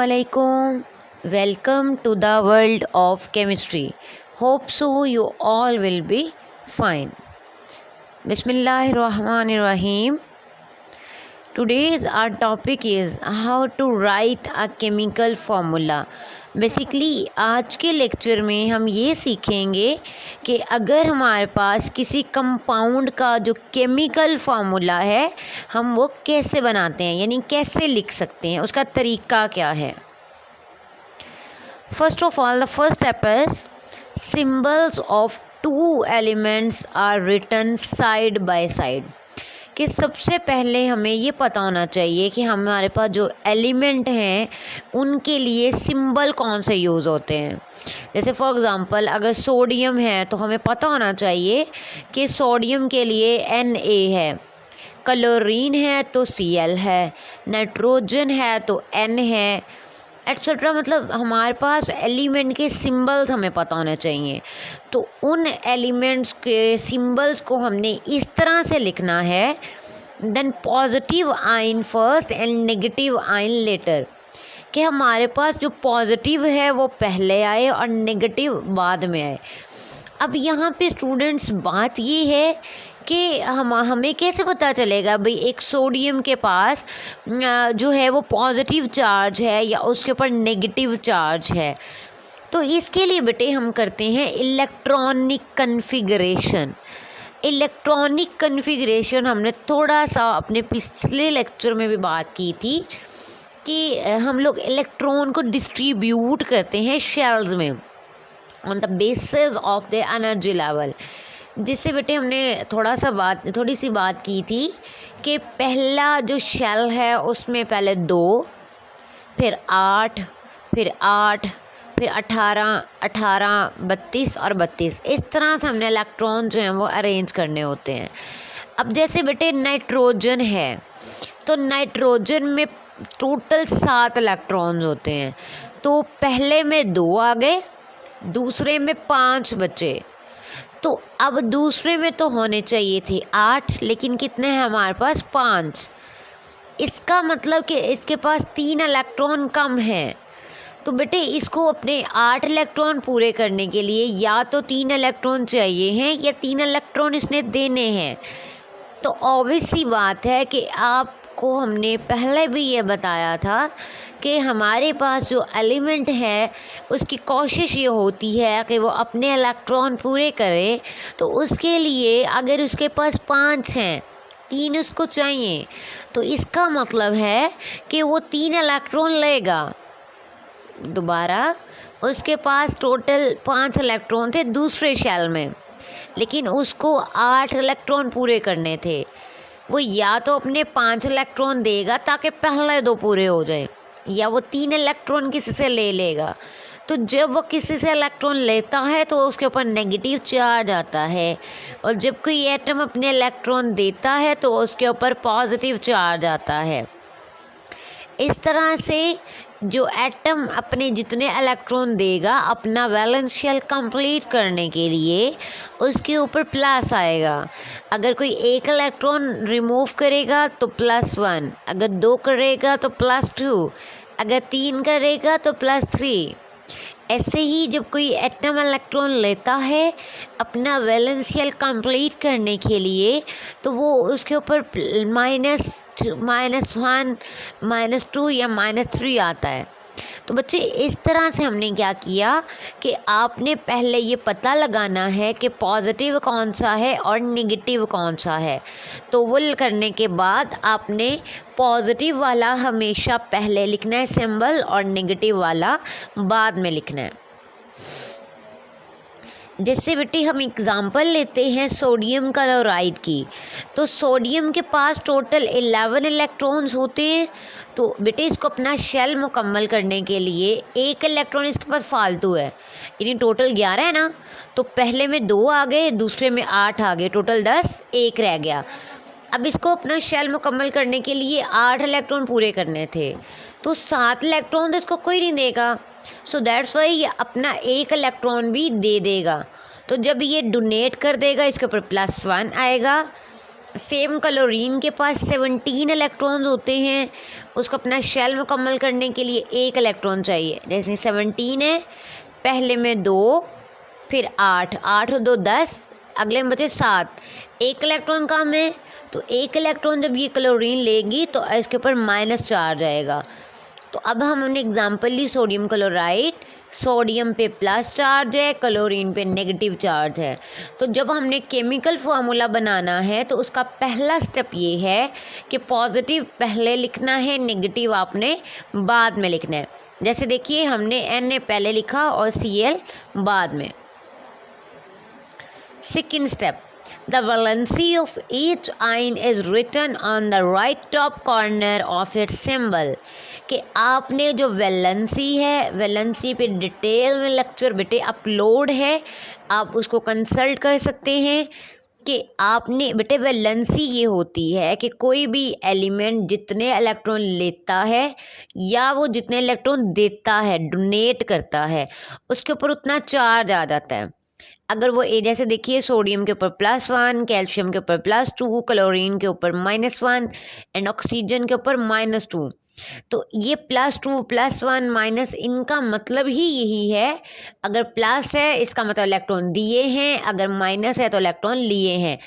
Assalamualaikum. Welcome to the world of chemistry. Hope so you all will be fine. Bismillahirrahmanirrahim. Today's our topic is how to write a chemical formula. Basically आज के lecture में हम ये सीखेंगे कि अगर हमारे पास किसी कंपाउंड का जो केमिकल फार्मूला है हम वो कैसे बनाते हैं, यानी कैसे लिख सकते हैं, उसका तरीका क्या है। First of all the first step is symbols of two elements are written side by side. कि सबसे पहले हमें ये पता होना चाहिए कि हमारे पास जो एलिमेंट हैं उनके लिए सिंबल कौन से यूज़ होते हैं। जैसे फॉर एग्ज़ाम्पल अगर सोडियम है तो हमें पता होना चाहिए कि सोडियम के लिए Na है, क्लोरीन है तो Cl है, नाइट्रोजन है तो N है, एट्सेट्रा। मतलब हमारे पास एलिमेंट के सिंबल्स हमें पता होने चाहिए। तो उन एलिमेंट्स के सिंबल्स को हमने इस तरह से लिखना है, then positive ion first and negative ion later. कि हमारे पास जो पॉजिटिव है वो पहले आए और नेगेटिव बाद में आए। अब यहाँ पे स्टूडेंट्स बात ये है कि हमें कैसे पता चलेगा भाई एक सोडियम के पास जो है वो पॉजिटिव चार्ज है या उसके ऊपर नेगेटिव चार्ज है। तो इसके लिए बेटे हम करते हैं इलेक्ट्रॉनिक कन्फिगरेशन। इलेक्ट्रॉनिक कन्फिगरेशन हमने थोड़ा सा अपने पिछले लेक्चर में भी बात की थी कि हम लोग इलेक्ट्रॉन को डिस्ट्रीब्यूट करते हैं शेल्स में on the basis of the energy level. जिससे बेटे हमने थोड़ी सी बात की थी कि पहला जो शेल है उसमें पहले 2, फिर 8, फिर 18, 32 और 32। इस तरह से हमने इलेक्ट्रॉन जो हैं वो अरेंज करने होते हैं। अब जैसे बेटे नाइट्रोजन है तो नाइट्रोजन में टोटल 7 इलेक्ट्रॉन्स होते हैं। तो पहले में 2 आ गए, दूसरे में 5 बचे। तो अब दूसरे में तो होने चाहिए थे 8, लेकिन कितने हैं हमारे पास 5। इसका मतलब कि इसके पास 3 इलेक्ट्रॉन कम हैं। तो बेटे इसको अपने 8 इलेक्ट्रॉन पूरे करने के लिए या तो 3 इलेक्ट्रॉन चाहिए हैं या 3 इलेक्ट्रॉन इसने देने हैं। तो ऑब्वियस सी बात है कि आपको हमने पहले भी ये बताया था कि हमारे पास जो एलिमेंट है उसकी कोशिश ये होती है कि वो अपने इलेक्ट्रॉन पूरे करे। तो उसके लिए अगर उसके पास 5 हैं, 3 उसको चाहिए, तो इसका मतलब है कि वो 3 इलेक्ट्रॉन लेगा। दोबारा उसके पास टोटल 5 इलेक्ट्रॉन थे दूसरे शेल में, लेकिन उसको 8 इलेक्ट्रॉन पूरे करने थे। वो या तो अपने 5 इलेक्ट्रॉन देगा ताकि पहले 2 पूरे हो जाए, या वो 3 इलेक्ट्रॉन किसी से ले लेगा। तो जब वो किसी से इलेक्ट्रॉन लेता है तो उसके ऊपर नेगेटिव चार्ज आता है, और जब कोई एटम अपने इलेक्ट्रॉन देता है तो उसके ऊपर पॉजिटिव चार्ज आता है। इस तरह से जो एटम अपने जितने इलेक्ट्रॉन देगा अपना वैलेंस शेल कंप्लीट करने के लिए उसके ऊपर प्लस आएगा। अगर कोई 1 इलेक्ट्रॉन रिमूव करेगा तो +1, अगर 2 करेगा तो +2, अगर 3 करेगा तो +3। ऐसे ही जब कोई एटम इलेक्ट्रॉन लेता है अपना वैलेंस शेल कंप्लीट करने के लिए तो वो उसके ऊपर -1, -2 या -3 आता है। तो बच्चे इस तरह से हमने क्या किया कि आपने पहले ये पता लगाना है कि पॉजिटिव कौन सा है और नेगेटिव कौन सा है। तो वो करने के बाद आपने पॉजिटिव वाला हमेशा पहले लिखना है सिंबल और नेगेटिव वाला बाद में लिखना है। जैसे बेटे हम एग्ज़ाम्पल लेते हैं सोडियम क्लोराइड की। तो सोडियम के पास टोटल 11 इलेक्ट्रॉन्स होते हैं। तो बेटे इसको अपना शेल मुकम्मल करने के लिए 1 इलेक्ट्रॉन इसके पास फालतू है, यानी टोटल 11 है ना। तो पहले में 2 आ गए, दूसरे में 8 आ गए, टोटल 10, 1 रह गया। अब इसको अपना शेल मुकम्मल करने के लिए 8 इलेक्ट्रॉन पूरे करने थे, तो 7 इलेक्ट्रॉन तो इसको कोई नहीं देगा। सो दैट्स वाई ये अपना 1 इलेक्ट्रॉन भी दे देगा। तो जब ये डोनेट कर देगा इसके ऊपर +1 आएगा, सेम क्लोरीन के पास 17 इलेक्ट्रॉन्स होते हैं, उसको अपना शेल मुकम्मल करने के लिए 1 इलेक्ट्रॉन चाहिए। जैसे 17 है, पहले में 2, फिर 8, 8 और 2 10, अगले में बचे 7, 1 इलेक्ट्रॉन कम है, तो 1 इलेक्ट्रॉन जब ये क्लोरीन लेगी तो इसके ऊपर माइनस चार्ज आएगा। तो अब हमने एग्जांपल ली सोडियम क्लोराइड, सोडियम पे प्लस चार्ज है, क्लोरीन पे नेगेटिव चार्ज है। तो जब हमने केमिकल फार्मूला बनाना है तो उसका पहला स्टेप ये है कि पॉजिटिव पहले लिखना है, नेगेटिव आपने बाद में लिखना है। जैसे देखिए हमने Na पहले लिखा और Cl बाद में। Second step, the valency of each ion is written on the right top corner of its symbol। कि आपने जो वैलेंसी है, वैलेंसी पे डिटेल में लेक्चर बेटे अपलोड है, आप उसको कंसल्ट कर सकते हैं। कि आपने बेटे वैलेंसी ये होती है कि कोई भी एलिमेंट जितने इलेक्ट्रॉन लेता है या वो जितने इलेक्ट्रॉन देता है, डोनेट करता है, उसके ऊपर उतना चार्ज आ जाता है। अगर वो जैसे देखिए सोडियम के ऊपर +1, कैल्शियम के ऊपर +2, क्लोरीन के ऊपर -1 एंड ऑक्सीजन के ऊपर -2। तो ये +2, +1, माइनस, इनका मतलब ही यही है। अगर प्लस है इसका मतलब इलेक्ट्रॉन दिए हैं, अगर माइनस है तो इलेक्ट्रॉन लिए हैं।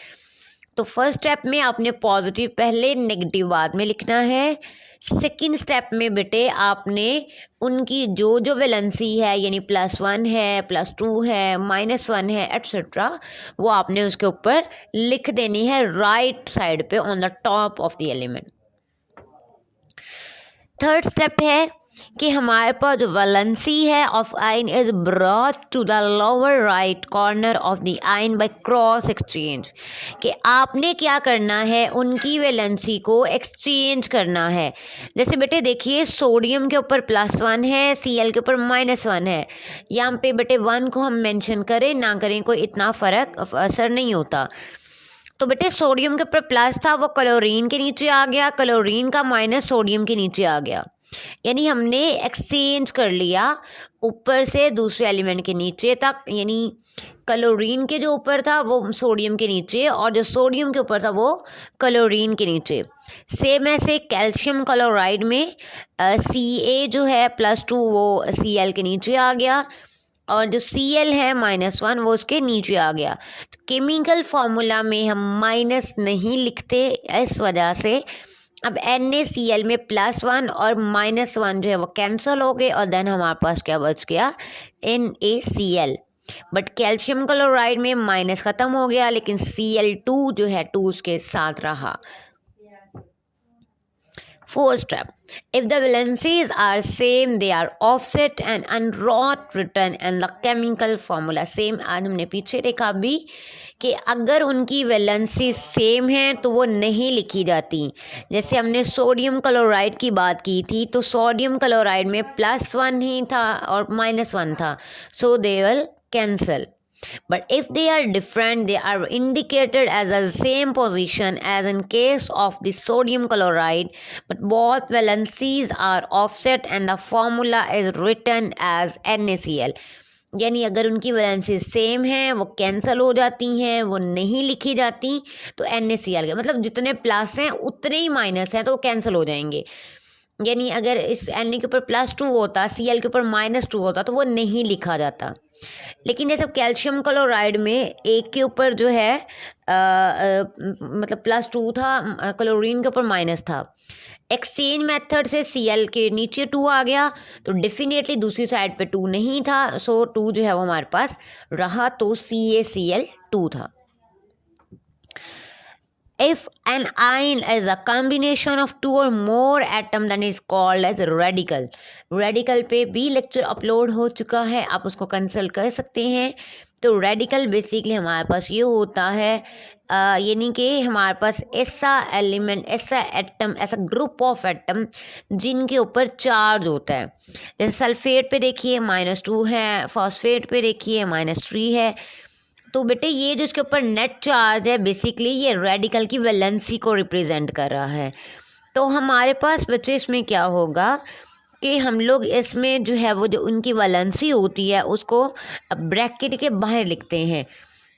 तो फर्स्ट स्टेप में आपने पॉजिटिव पहले नेगेटिव बाद में लिखना है। सेकेंड स्टेप में बेटे आपने उनकी जो जो वैलेंसी है, यानी +1 है, +2 है, -1 है, एट्सेट्रा, वो आपने उसके ऊपर लिख देनी है राइट साइड पे on the top of the element. Third step है कि हमारे पास जो वैलेंसी है of ion is brought to the lower right corner of the ion by cross exchange. कि आपने क्या करना है, उनकी वैलेंसी को एक्सचेंज करना है। जैसे बेटे देखिए सोडियम के ऊपर +1 है, Cl के ऊपर -1 है। यहाँ पे बेटे 1 को हम मेंशन करें ना करें कोई इतना फ़र्क असर नहीं होता। तो बेटे सोडियम के ऊपर प्लस था, वो क्लोरीन के नीचे आ गया, क्लोरीन का माइनस सोडियम के नीचे आ गया। यानी हमने एक्सचेंज कर लिया ऊपर से दूसरे एलिमेंट के नीचे तक, यानी क्लोरीन के जो ऊपर था वो सोडियम के नीचे और जो सोडियम के ऊपर था वो क्लोरीन के नीचे। सेम ऐसे कैल्शियम क्लोराइड में Ca जो है +2 वो Cl के नीचे आ गया और जो Cl है -1 वो उसके नीचे आ गया। तो केमिकल फार्मूला में हम माइनस नहीं लिखते इस वजह से। अब NaCl में +1 और -1 जो है वो कैंसिल हो गए और देन हमारे पास क्या बच गया, NaCl। बट कैल्शियम क्लोराइड में माइनस ख़त्म हो गया लेकिन Cl2 जो है 2 उसके साथ रहा। Fourth step, if the valencies are same they are offset and unwrought written in the chemical formula। Same आज हमने पीछे देखा भी कि अगर उनकी वैलेंसी सेम है तो वो नहीं लिखी जाती। जैसे हमने सोडियम क्लोराइड की बात की थी तो सोडियम क्लोराइड में +1 ही था और -1 था, so they will cancel. But if they are different, they are indicated as the same position as in case of the sodium chloride, but both valencies are offset and the formula is written as NaCl। यानी अगर उनकी valency same है वो cancel हो जाती हैं, वो नहीं लिखी जाती। तो NaCl का मतलब जितने प्लस हैं उतने ही माइनस हैं तो वो कैंसिल हो जाएंगे। यानी अगर इस Na के ऊपर +2 होता, Cl के ऊपर -2 होता तो वो नहीं लिखा जाता। लेकिन जैसे कैल्शियम क्लोराइड में एक के ऊपर जो है मतलब +2 था, क्लोरीन के ऊपर माइनस था। एक्सचेंज मेथड से Cl के नीचे 2 आ गया तो डेफिनेटली दूसरी साइड पे 2 नहीं था, सो 2 जो है वो हमारे पास रहा, तो CaCl2 था। If an ion is a combination of 2 or more atom then is called as radical। Radical पे भी लेक्चर अपलोड हो चुका है, आप उसको कंसल्ट कर सकते हैं। तो रेडिकल बेसिकली हमारे पास ये होता है यानी कि हमारे पास ऐसा एलिमेंट, ऐसा एटम, ऐसा ग्रुप ऑफ एटम जिनके ऊपर चार्ज होता है। जैसे सल्फेट पे देखिए -2 है, फॉस्फेट पे देखिए -3 है। तो बेटे ये जो इसके ऊपर नेट चार्ज है बेसिकली ये रेडिकल की वैलेंसी को रिप्रेजेंट कर रहा है। तो हमारे पास बच्चे इसमें क्या होगा कि हम लोग इसमें जो है वो जो उनकी वैलेंसी होती है उसको ब्रैकेट के बाहर लिखते हैं।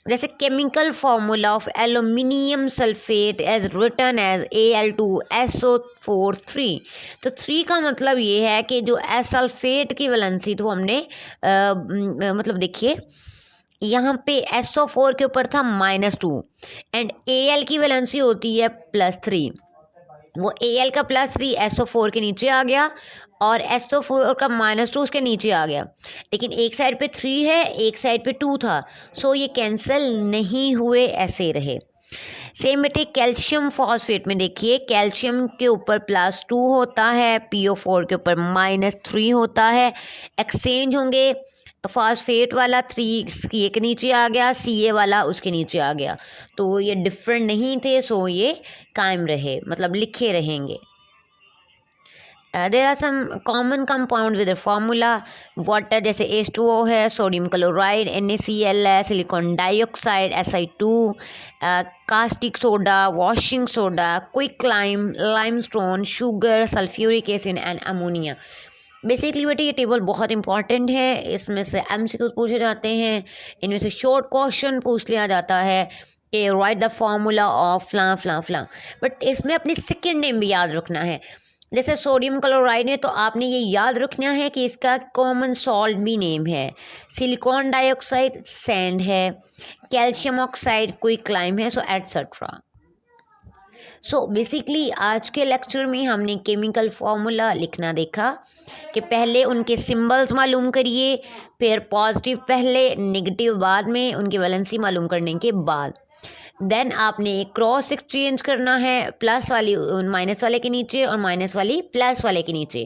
जैसे chemical formula of aluminium sulphate as written as Al2SO4 3। तो 3 का मतलब ये है कि जो सल्फेट की वैलेंसी तो हमने मतलब देखिए यहाँ पे SO4 के ऊपर था -2 एंड Al की वैलेंसी होती है +3। वो Al का +3 SO4 के नीचे आ गया और SO4 का -2 उसके नीचे आ गया, लेकिन एक साइड पे 3 है एक साइड पे 2 था, सो ये कैंसिल नहीं हुए, ऐसे रहे। सेम बेटे कैल्शियम फॉस्फेट में देखिए, कैल्शियम के ऊपर +2 होता है, PO4 के ऊपर -3 होता है, एक्सचेंज होंगे तो फॉस्फेट वाला 3 CA के नीचे आ गया, CA वाला उसके नीचे आ गया, तो ये डिफरेंट नहीं थे, सो ये कायम रहे, मतलब लिखे रहेंगे। There are some common compound with formula. Water जैसे H2O है, सोडियम क्लोराइड NaCl है, silicon dioxide Si2, caustic soda, washing soda, quick limestone, sugar, sulphuric acid and ammonia. Basically बेटे ये टेबल बहुत इंपॉर्टेंट है, इसमें से MCQ पूछे जाते हैं, इनमें से शॉर्ट क्वेश्चन पूछ लिया जाता है कि राइट द फार्मूला ऑफ फ्ला फ्ला फ्ला, बट इसमें अपनी सेकेंड नेम भी याद रखना है। जैसे सोडियम क्लोराइड है तो आपने ये याद रखना है कि इसका कॉमन सॉल्ट भी नेम है, सिलिकॉन डाइऑक्साइड सैंड है, कैल्शियम ऑक्साइड क्विकलाइम है, सो एटसेट्रा। सो बेसिकली आज के लेक्चर में हमने केमिकल फार्मूला लिखना देखा कि पहले उनके सिंबल्स मालूम करिए, फिर पॉजिटिव पहले नेगेटिव बाद में, उनकी वैलेंसी मालूम करने के बाद देन आपने क्रॉस एक्सचेंज करना है, प्लस वाली माइनस वाले के नीचे और माइनस वाली प्लस वाले के नीचे।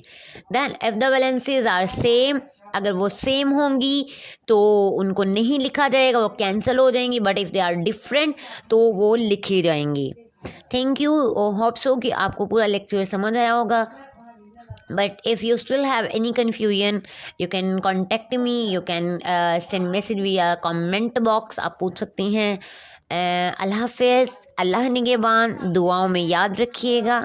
Then if the valencies are same, अगर वो सेम होंगी तो उनको नहीं लिखा जाएगा, वो कैंसिल हो जाएंगी, but if they are different तो वो लिखी जाएंगी। थैंक यू, होप सो कि आपको पूरा लेक्चर समझ आया होगा, but if you still have any confusion you can contact me, you can send message via comment box, आप पूछ सकती हैं। अल्लाह हाफिज़, अल्लाह निगहबान, दुआओं में याद रखिएगा।